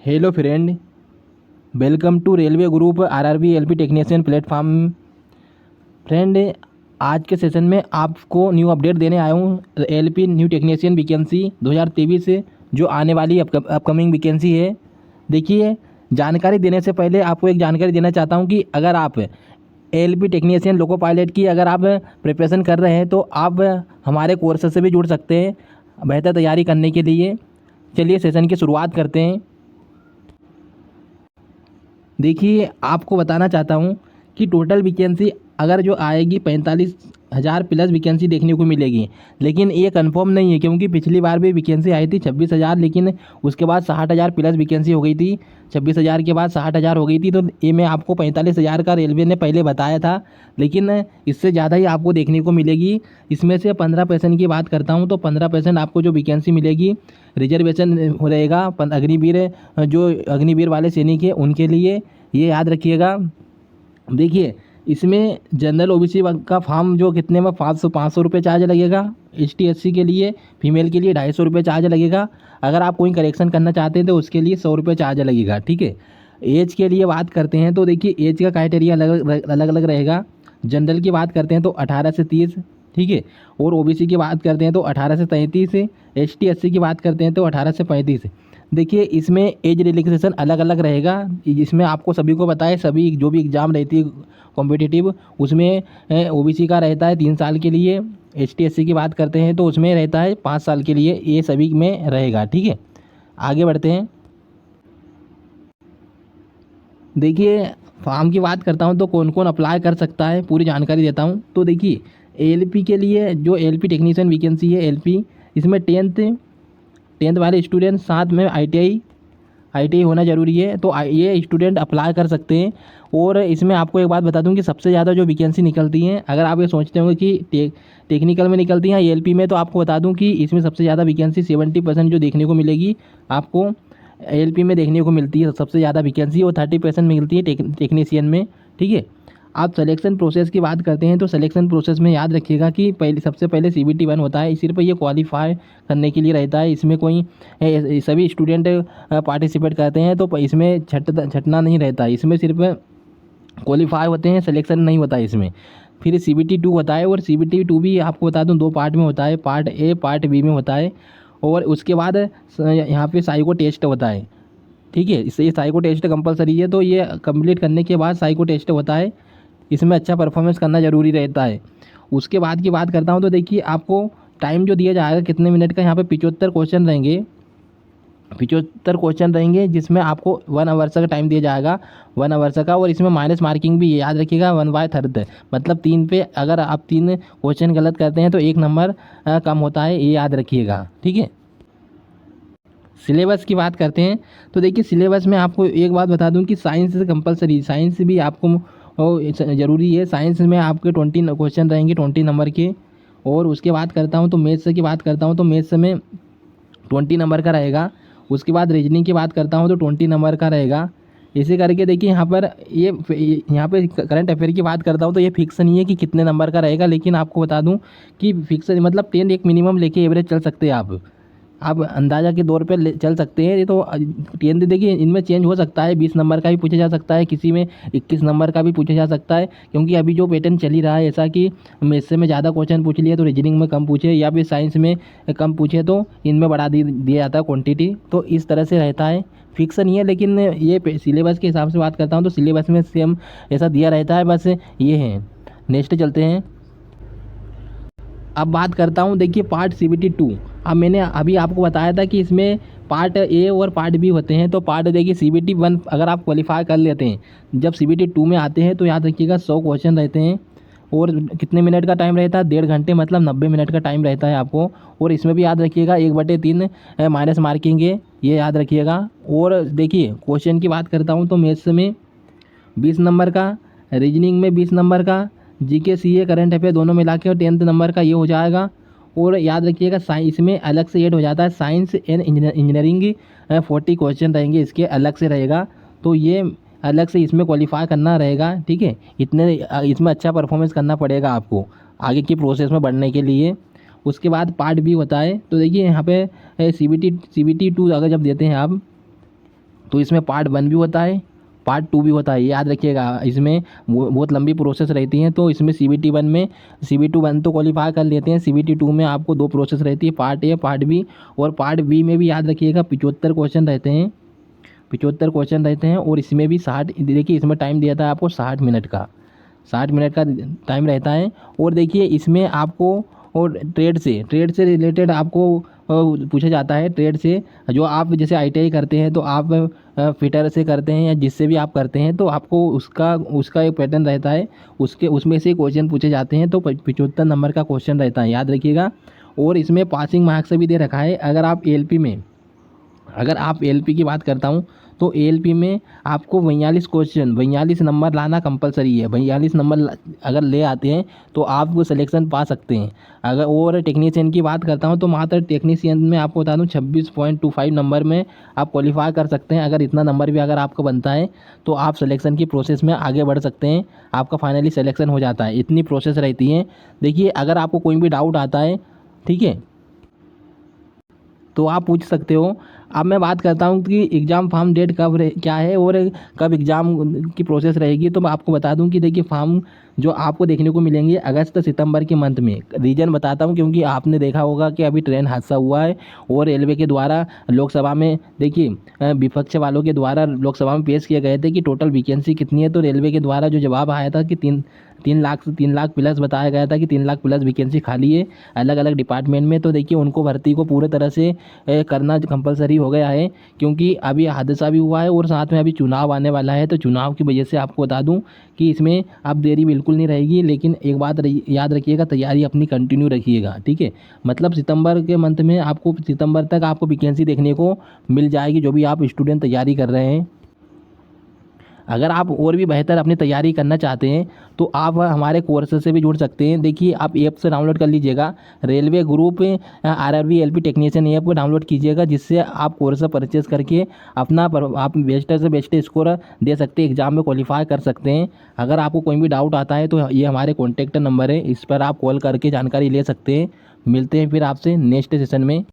Hello friend, welcome to railway group RRB LP technician platform. Friend, आज के session में आपको न्यू अपडेट देने आया हूँ। एलपी न्यू टेक्नीशियन वैकेंसी 2023 जो आने वाली अपकमिंग वैकेंसी है। देखिए, जानकारी देने से पहले आपको एक जानकारी देना चाहता हूँ कि अगर आप एलपी टेक्नीशियन लोको पायलट की अगर आप प्रिपरेशन कर रहे हैं तो आप हमारे कोर्स से भी जुड़ सकते हैं बेहतर तैयारी करने के लिए। चलिए सेशन की शुरुआत करते हैं। देखिए, आपको बताना चाहता हूँ कि टोटल वैकेंसी अगर जो आएगी 45,000 प्लस वैकेंसी देखने को मिलेगी, लेकिन ये कंफर्म नहीं है क्योंकि पिछली बार भी वैकेंसी आई थी 26,000, लेकिन उसके बाद 60,000 प्लस वैकेंसी हो गई थी। 26,000 के बाद 60,000 हो गई थी, तो ये मैं आपको 45,000 का रेलवे ने पहले बताया था, लेकिन इससे ज़्यादा ही आपको देखने को मिलेगी। इसमें से 15% की बात करता हूँ तो 15% आपको जो वैकेंसी मिलेगी रिजर्वेशन रहेगा अग्निवीर, जो अग्निवीर वाले सैनिक हैं उनके लिए, ये याद रखिएगा। देखिए, इसमें जनरल ओबीसी का फॉर्म जो कितने में 500 रुपये चार्ज लगेगा। ST SC के लिए, फीमेल के लिए 250 रुपये चार्ज लगेगा। अगर आप कोई करेक्शन करना चाहते हैं तो उसके लिए 100 रुपये चार्ज लगेगा। ठीक है। एज के लिए बात करते हैं तो देखिए, एज का क्राइटेरिया अलग अलग रहेगा। जनरल की बात करते हैं तो 18 से 30, ठीक है। और OBC की बात करते हैं तो 18 से 33, ST SC की बात करते हैं तो 18 से 35। देखिए, इसमें एज रिलैक्सेशन अलग अलग रहेगा। इसमें आपको सभी को पता है, सभी जो भी एग्ज़ाम रहती है कॉम्पिटिटिव, उसमें OBC का रहता है 3 साल के लिए। ST SC की बात करते हैं तो उसमें रहता है 5 साल के लिए। ये सभी में रहेगा। ठीक है, आगे बढ़ते हैं। देखिए, फॉर्म की बात करता हूँ तो कौन कौन अप्लाई कर सकता है, पूरी जानकारी देता हूँ। तो देखिए, LP के लिए जो LP टेक्नीशियन वैकेंसी है, LP, इसमें टेंथ वाले स्टूडेंट, साथ में ITI होना ज़रूरी है, तो ये स्टूडेंट अप्लाई कर सकते हैं। और इसमें आपको एक बात बता दूं कि सबसे ज़्यादा जो वैकेंसी निकलती हैं, अगर आप ये सोचते होंगे कि टेक्निकल में निकलती हैं या LP में, तो आपको बता दूं कि इसमें सबसे ज़्यादा वैकेंसी 70% जो देखने को मिलेगी आपको LP में देखने को मिलती है सबसे ज़्यादा वैकेंसी, और 30% मिलती है टेक्नीशियन में। ठीक है। आप सिलेक्शन प्रोसेस की बात करते हैं तो सिलेक्शन प्रोसेस में याद रखिएगा कि सबसे पहले CBT 1 होता है। सिर्फ ये क्वालिफाई करने के लिए रहता है। इसमें कोई सभी स्टूडेंट पार्टिसिपेट करते हैं, तो इसमें छटना नहीं रहता। इसमें सिर्फ क्वालिफाई होते हैं, सिलेक्शन नहीं होता इसमें। फिर CBT 2 होता है, और CBT 2 भी आपको बता दूं 2 पार्ट में होता है, पार्ट A पार्ट B में होता है। और उसके बाद यहाँ पे साइको टेस्ट होता है। ठीक है, इससे ये साइको टेस्ट कंपलसरी है, तो ये कंप्लीट करने के बाद साइको टेस्ट होता है। इसमें अच्छा परफॉर्मेंस करना ज़रूरी रहता है। उसके बाद की बात करता हूँ तो देखिए, आपको टाइम जो दिया जाएगा कितने मिनट का, यहाँ पे 75 क्वेश्चन रहेंगे। 75 क्वेश्चन रहेंगे जिसमें आपको 1 आवर्स का टाइम दिया जाएगा, 1 आवर्स का। और इसमें माइनस मार्किंग भी याद रखिएगा 1/3, मतलब 3 पे अगर आप 3 क्वेश्चन गलत करते हैं तो 1 नंबर कम होता है, ये याद रखिएगा। ठीक है। सिलेबस की बात करते हैं तो देखिए, सिलेबस में आपको एक बात बता दूं कि साइंस कंपलसरी, साइंस भी आपको ज़रूरी है। साइंस में आपके 20 क्वेश्चन रहेंगे, 20 नंबर के। और उसके बात करता हूँ तो मैथ्स की बात करता हूँ तो मैथ्स में 20 नंबर का रहेगा। उसके बाद रीजनिंग की बात करता हूँ तो 20 नंबर का रहेगा। इसी करके देखिए, यहाँ पे करंट अफेयर की बात करता हूँ तो ये फिक्स नहीं है कि कितने नंबर का रहेगा, लेकिन आपको बता दूँ कि फिक्स मतलब 10 एक मिनिमम लेके एवरेज चल सकते हैं आप अंदाज़ा के तौर पे चल सकते हैं। ये तो 10 देखिए, इनमें चेंज हो सकता है, 20 नंबर का भी पूछा जा सकता है, किसी में 21 नंबर का भी पूछा जा सकता है, क्योंकि अभी जो पैटर्न चल ही रहा है ऐसा कि मैथ्स में ज़्यादा क्वेश्चन पूछ लिए तो रीजनिंग में कम पूछे, या फिर साइंस में कम पूछे तो इनमें बढ़ा दिया जाता है क्वान्टिटी। तो इस तरह से रहता है, फिक्स नहीं है। लेकिन ये सिलेबस के हिसाब से बात करता हूँ तो सिलेबस में सेम ऐसा दिया रहता है, बस ये है। नेक्स्ट चलते हैं। अब बात करता हूँ, देखिए, पार्ट CBT 2। अब मैंने अभी आपको बताया था कि इसमें पार्ट A और पार्ट B होते हैं। तो पार्ट देखिए, CBT 1 अगर आप क्वालिफाई कर लेते हैं, जब CBT 2 में आते हैं तो याद रखिएगा 100 क्वेश्चन रहते हैं। और कितने मिनट का टाइम रहता है, 1.5 घंटे, मतलब 90 मिनट का टाइम रहता है आपको। और इसमें भी याद रखिएगा 1/3 माइनस मार्किंग है, ये याद रखिएगा। और देखिए, क्वेश्चन की बात करता हूँ तो मैथ्स में 20 नंबर का, रीजनिंग में 20 नंबर का, GK CA करंट अफेयर दोनों मिला के 10 नंबर का ये हो जाएगा। और याद रखिएगा, साइंस में अलग से ऐड हो जाता है, साइंस एंड इंजीनियरिंग 40 क्वेश्चन रहेंगे, इसके अलग से रहेगा। तो ये अलग से इसमें क्वालिफाई करना रहेगा। ठीक है, इसमें अच्छा परफॉर्मेंस करना पड़ेगा आपको आगे की प्रोसेस में बढ़ने के लिए। उसके बाद पार्ट B होता है। तो देखिए, यहाँ पे CBT 2 अगर जब देते हैं आप तो इसमें पार्ट 1 भी होता है, पार्ट 2 भी होता है, ये याद रखिएगा। इसमें बहुत लंबी प्रोसेस रहती हैं। तो इसमें CBT 1 में CBT 1 तो क्वालिफाई कर लेते हैं, CBT 2 में आपको 2 प्रोसेस रहती है, पार्ट ए पार्ट बी। और पार्ट बी में भी याद रखिएगा 75 क्वेश्चन रहते हैं, 75 क्वेश्चन रहते हैं। और इसमें भी 60, देखिए इसमें टाइम दिया था आपको 60 मिनट का, 60 मिनट का टाइम रहता है। और देखिए इसमें आपको और ट्रेड से रिलेटेड आपको पूछा जाता है। ट्रेड से जो आप जैसे ITI करते हैं तो आप फिटर से करते हैं या जिससे भी आप करते हैं तो आपको उसका एक पैटर्न रहता है, उसमें से क्वेश्चन पूछे जाते हैं। तो 75 नंबर का क्वेश्चन रहता है, याद रखिएगा। और इसमें पासिंग मार्क्स भी दे रखा है। अगर आप ALP की बात करता हूँ तो ALP में आपको 42 नंबर लाना कंपलसरी है। 42 नंबर अगर ले आते हैं तो आप वो सिलेक्शन पा सकते हैं। अगर और टेक्नीशियन की बात करता हूँ तो मात्र टेक्नीशियन में आपको बता दूँ 26.25 नंबर में आप क्वालिफाई कर सकते हैं। अगर इतना नंबर भी अगर आपको बनता है तो आप सिलेक्शन की प्रोसेस में आगे बढ़ सकते हैं, आपका फाइनली सिलेक्शन हो जाता है। इतनी प्रोसेस रहती है। देखिए अगर आपको कोई भी डाउट आता है, ठीक है, तो आप पूछ सकते हो। अब मैं बात करता हूँ कि एग्ज़ाम फॉर्म डेट क्या है और कब एग्ज़ाम की प्रोसेस रहेगी। तो मैं आपको बता दूँ कि देखिए फॉर्म जो आपको देखने को मिलेंगे अगस्त सितंबर के मंथ में। रीज़न बताता हूँ क्योंकि आपने देखा होगा कि अभी ट्रेन हादसा हुआ है और रेलवे के द्वारा लोकसभा में, देखिए विपक्ष वालों के द्वारा लोकसभा में पेश किए गए थे कि टोटल वैकेंसी कितनी है। तो रेलवे के द्वारा जो जवाब आया था कि 3 लाख प्लस बताया गया था कि 3 लाख प्लस वैकेंसी खाली है अलग अलग डिपार्टमेंट में। तो देखिए उनको भर्ती को पूरे तरह से करना कंपलसरी हो गया है, क्योंकि अभी हादसा भी हुआ है और साथ में अभी चुनाव आने वाला है। तो चुनाव की वजह से आपको बता दूं कि इसमें अब देरी बिल्कुल नहीं रहेगी। लेकिन एक बात याद रखिएगा, तैयारी अपनी कंटिन्यू रखिएगा, ठीक है। मतलब सितंबर के मंथ में आपको, सितंबर तक आपको वैकेंसी देखने को मिल जाएगी जो भी आप स्टूडेंट तैयारी कर रहे हैं। अगर आप और भी बेहतर अपनी तैयारी करना चाहते हैं तो आप हमारे कोर्स से भी जुड़ सकते हैं। देखिए आप ऐप से डाउनलोड कर लीजिएगा, railway group RRB LP technician app को डाउनलोड कीजिएगा, जिससे आप कोर्स परचेज करके अपना आप बेस्ट से बेस्ट स्कोर दे सकते हैं, एग्ज़ाम में क्वालिफाई कर सकते हैं। अगर आपको कोई भी डाउट आता है तो ये हमारे कॉन्टैक्ट नंबर है, इस पर आप कॉल करके जानकारी ले सकते हैं। मिलते हैं फिर आपसे नेक्स्ट सेशन में।